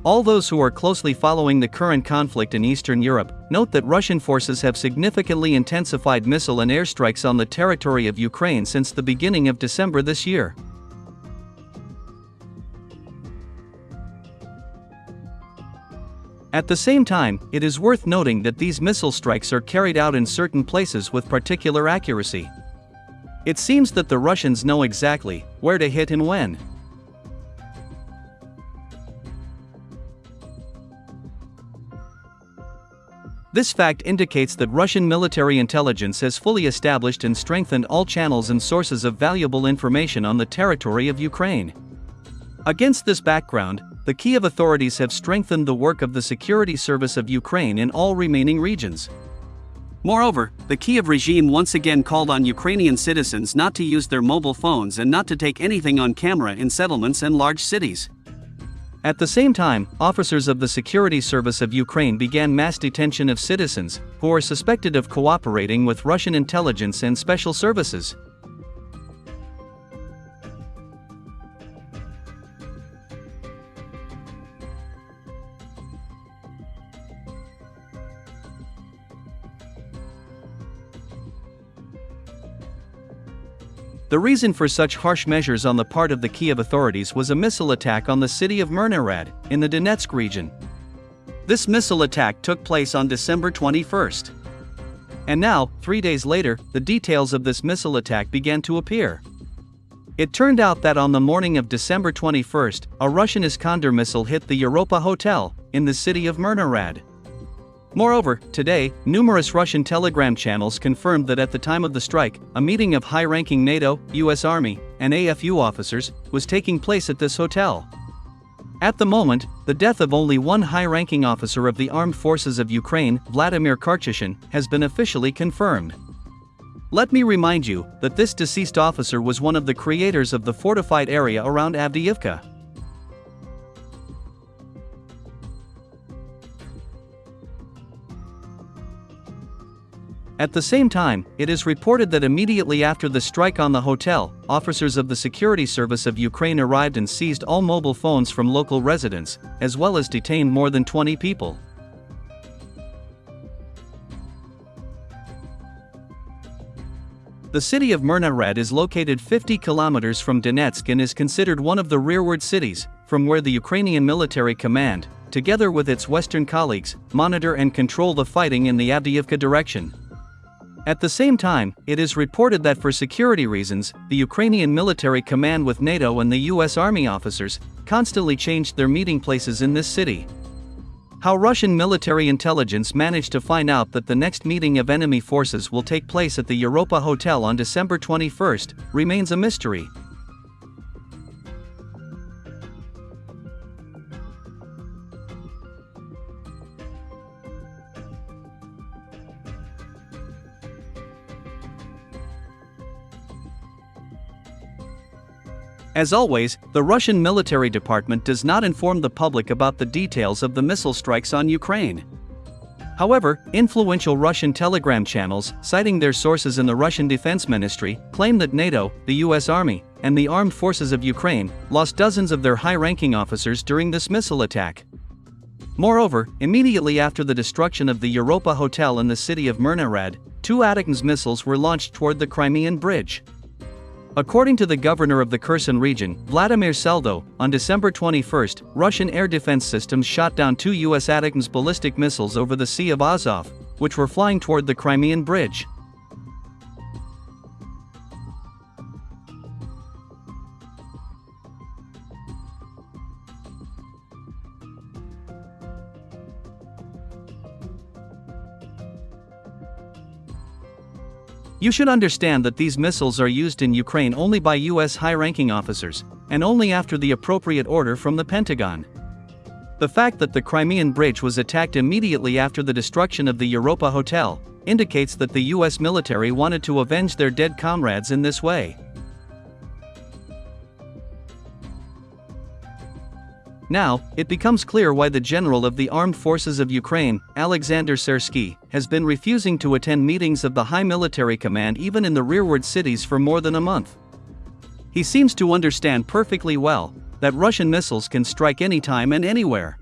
All those who are closely following the current conflict in Eastern Europe note that Russian forces have significantly intensified missile and airstrikes on the territory of Ukraine since the beginning of December this year. At the same time, it is worth noting that these missile strikes are carried out in certain places with particular accuracy. It seems that the Russians know exactly where to hit and when. This fact indicates that Russian military intelligence has fully established and strengthened all channels and sources of valuable information on the territory of Ukraine. Against this background, the Kyiv authorities have strengthened the work of the security service of Ukraine in all remaining regions. Moreover, the Kyiv regime once again called on Ukrainian citizens not to use their mobile phones and not to take anything on camera in settlements and large cities. At the same time, officers of the security service of Ukraine began mass detention of citizens who are suspected of cooperating with Russian intelligence and special services. The reason for such harsh measures on the part of the Kyiv authorities was a missile attack on the city of MYRNOHRAD, in the Donetsk region. This missile attack took place on December 21st. And now, 3 days later, the details of this missile attack began to appear. It turned out that on the morning of December 21st, a Russian ISKANDER missile hit the Europa Hotel, in the city of MYRNOHRAD. Moreover, today, numerous Russian telegram channels confirmed that at the time of the strike, a meeting of high-ranking NATO, US Army, and AFU officers was taking place at this hotel. At the moment, the death of only one high-ranking officer of the Armed Forces of Ukraine, Vladimir Karchyshin, has been officially confirmed. Let me remind you that this deceased officer was one of the creators of the fortified area around Avdiivka. At the same time, it is reported that immediately after the strike on the hotel, officers of the security service of Ukraine arrived and seized all mobile phones from local residents, as well as detained more than 20 people. The city of MYRNOHRAD is located 50 kilometers from Donetsk and is considered one of the rearward cities, from where the Ukrainian military command, together with its western colleagues, monitor and control the fighting in the Avdiivka direction. At the same time, it is reported that for security reasons, the Ukrainian military command with NATO and the US Army officers constantly changed their meeting places in this city. How Russian military intelligence managed to find out that the next meeting of enemy forces will take place at the Europa Hotel on December 21st remains a mystery. As always, the Russian military department does not inform the public about the details of the missile strikes on Ukraine. However, influential Russian telegram channels, citing their sources in the Russian Defense Ministry, claim that NATO, the US Army, and the Armed Forces of Ukraine lost dozens of their high-ranking officers during this missile attack. Moreover, immediately after the destruction of the Europa Hotel in the city of MYRNOHRAD, 2 ATACMS missiles were launched toward the Crimean Bridge. According to the governor of the Kherson region, Vladimir Seldo, on December 21st, Russian air defense systems shot down 2 US ATACMS ballistic missiles over the Sea of Azov, which were flying toward the Crimean Bridge. You should understand that these missiles are used in Ukraine only by US high-ranking officers, and only after the appropriate order from the Pentagon. The fact that the Crimean Bridge was attacked immediately after the destruction of the Europa Hotel indicates that the US military wanted to avenge their dead comrades in this way. Now, it becomes clear why the general of the Armed Forces of Ukraine, Alexander Syrsky, has been refusing to attend meetings of the High Military Command even in the rearward cities for more than a month. He seems to understand perfectly well that Russian missiles can strike anytime and anywhere.